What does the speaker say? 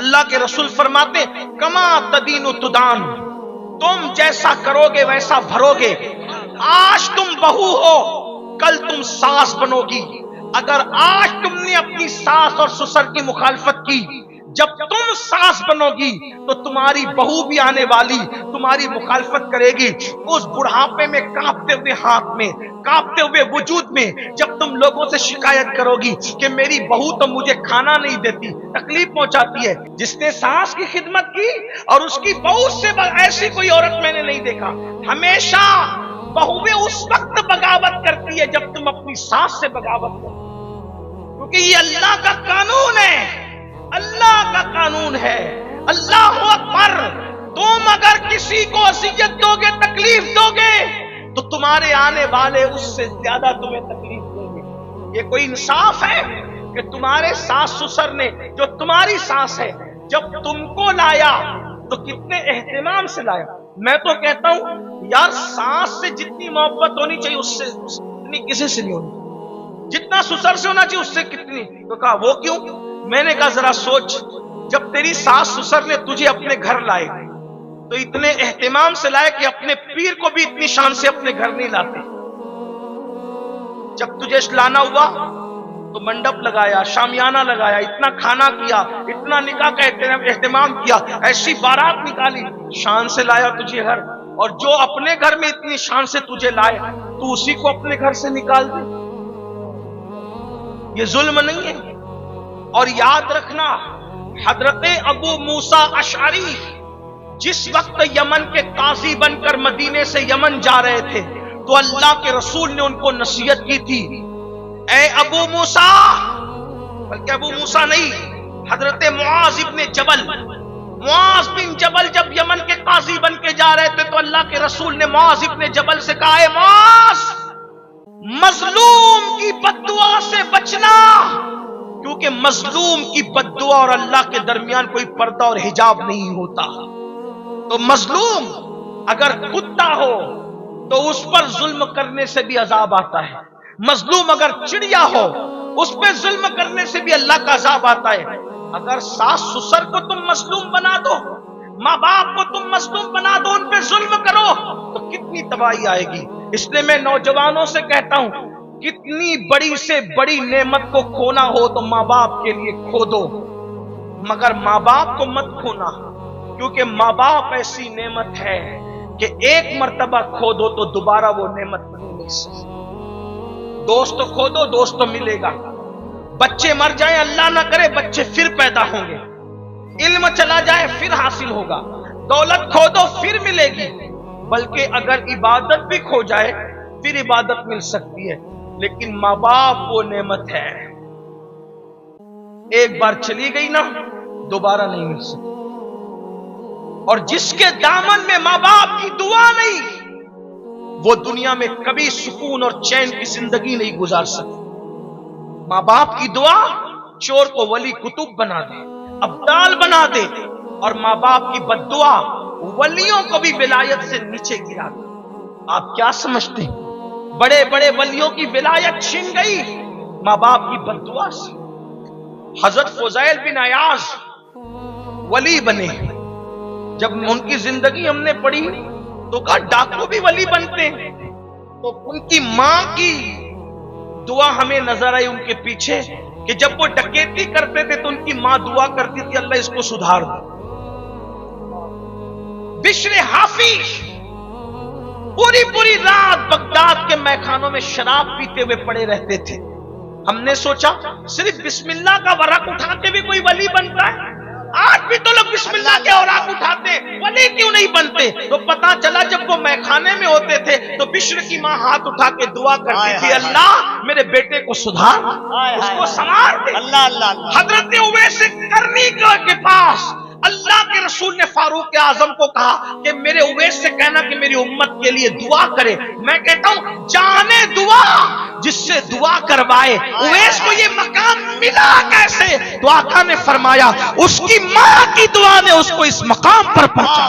اللہ کے رسول فرماتے کما تدین تدان، تم جیسا کرو گے ویسا بھرو گے۔ آج تم بہو ہو، کل تم ساس بنو گی۔ اگر آج تم نے اپنی ساس اور سسر کی مخالفت کی، جب تم ساس بنو گی تو تمہاری بہو بھی آنے والی تمہاری مخالفت کرے گی۔ اس بڑھاپے میں کانپتے ہوئے ہاتھ میں، کانپتے ہوئے وجود میں جب تم لوگوں سے شکایت کرو گی کہ میری بہو تو مجھے کھانا نہیں دیتی، تکلیف پہنچاتی ہے، جس نے ساس کی خدمت کی اور اس کی بہو سے ایسی کوئی عورت میں نے نہیں دیکھا۔ ہمیشہ بہویں اس وقت بغاوت کرتی ہے جب تم اپنی ساس سے بغاوت کرو، کیونکہ یہ اللہ کا قانون ہے، اللہ کا قانون ہے۔ اللہ اکبر، تم اگر کسی کو اذیت دو گے، تکلیف دو گے، تو تمہارے آنے والے اس سے زیادہ تمہیں تکلیف دیں گے۔ یہ کوئی انصاف ہے کہ تمہارے ساس سسر نے، جو تمہاری ساس ہے، جب تم کو لایا تو کتنے اہتمام سے لایا۔ میں تو کہتا ہوں یار، ساس سے جتنی محبت ہونی چاہیے اس سے اتنی کسی سے نہیں ہونی، جتنا سسر سے ہونا چاہیے اس سے کتنی۔ تو کہا وہ کیوں؟ میں نے کہا ذرا سوچ، جب تیری ساس سسر نے تجھے اپنے گھر لائے تو اتنے اہتمام سے لائے کہ اپنے پیر کو بھی اتنی شان سے اپنے گھر نہیں لاتے۔ جب تجھے لانا ہوا تو منڈپ لگایا، شامیانہ لگایا، اتنا کھانا کیا، اتنا نکاح کا اہتمام کیا، ایسی بارات نکالی، شان سے لایا تجھے گھر۔ اور جو اپنے گھر میں اتنی شان سے تجھے لائے تو اسی کو اپنے گھر سے نکال دے، یہ ظلم نہیں ہے؟ اور یاد رکھنا، حضرت ابو موسیٰ اشعری جس وقت یمن کے قاضی بن کر مدینے سے یمن جا رہے تھے تو اللہ کے رسول نے ان کو نصیحت کی تھی، اے ابو موسیٰ، بلکہ ابو موسیٰ نہیں، حضرت معاذ بن جبل جب یمن کے قاضی بن کے جا رہے تھے تو اللہ کے رسول نے معاذ بن جبل سے کہا، اے معاذ، مظلوم کی بد دعا سے بچنا، کیونکہ مظلوم کی بد دعا اور اللہ کے درمیان کوئی پردہ اور حجاب نہیں ہوتا۔ تو مظلوم اگر کتا ہو تو اس پر ظلم کرنے سے بھی عذاب آتا ہے، مظلوم اگر چڑیا ہو اس پہ ظلم کرنے سے بھی اللہ کا عذاب آتا ہے۔ اگر ساس سسر کو تم مظلوم بنا دو، ماں باپ کو تم مظلوم بنا دو، ان پہ ظلم کرو تو کتنی تباہی آئے گی۔ اس لیے میں نوجوانوں سے کہتا ہوں، کتنی بڑی سے بڑی نعمت کو کھونا ہو تو ماں باپ کے لیے کھو دو، مگر ماں باپ کو مت کھونا، کیونکہ ماں باپ ایسی نعمت ہے کہ ایک مرتبہ کھو دو تو دوبارہ وہ نعمت نہیں مل سکتی۔ دوست کھو دو، دوست تو ملے گا، بچے مر جائیں، اللہ نہ کرے بچے پھر پیدا ہوں گے، علم چلا جائے پھر حاصل ہوگا، دولت کھو دو پھر ملے گی، بلکہ اگر عبادت بھی کھو جائے پھر عبادت مل سکتی ہے، لیکن ماں باپ وہ نعمت ہے، ایک بار چلی گئی نا دوبارہ نہیں مل سکتی۔ اور جس کے دامن میں ماں باپ کی دعا نہیں، وہ دنیا میں کبھی سکون اور چین کی زندگی نہیں گزار سکتا۔ ماں باپ کی دعا چور کو ولی کتب بنا دے، ابدال بنا دے، اور ماں باپ کی بد دعا ولیوں کو بھی ولایت سے نیچے گرا دے۔ آپ کیا سمجھتے ہیں؟ بڑے بڑے ولیوں کی ولایت چھن گئی ماں باپ کی بد دعا سے۔ حضرت فضیل بن عیاض ولی بنے، جب ان کی زندگی ہم نے پڑھی تو کہا ڈاکو بھی ولی بنتے ہیں، تو ان کی ماں کی دعا ہمیں نظر آئی ان کے پیچھے کہ جب وہ ڈکیتی کرتے تھے تو ان کی ماں دعا کرتی تھی اللہ اس کو سدھار دے۔ بشر حافی پوری رات بغداد کے میخانوں میں شراب پیتے ہوئے پڑے رہتے تھے۔ ہم نے سوچا صرف بسم اللہ کا ورق اٹھا کے بھی کوئی ولی بنتا ہے؟ آج بھی تو لوگ بسم اللہ کے اوراق اٹھاتے، ولی کیوں نہیں بنتے؟ تو پتا چلا جب وہ میخانے میں ہوتے تھے تو بشر کی ماں ہاتھ اٹھا کے دعا کرتی تھی اللہ میرے بیٹے کو سدھار، اس کو سنوار دے۔ حضرت اویس قرنی کے پاس اللہ کے رسول نے فاروق اعظم کو کہا کہ میرے اویس سے کہنا کہ میری امت کے لیے دعا کرے۔ میں کہتا ہوں جانے دعا جس سے دعا کروائے، اویس کو یہ مقام ملا کیسے؟ تو آقا نے فرمایا اس کی ماں کی دعا نے اس کو اس مقام پر پہنچا۔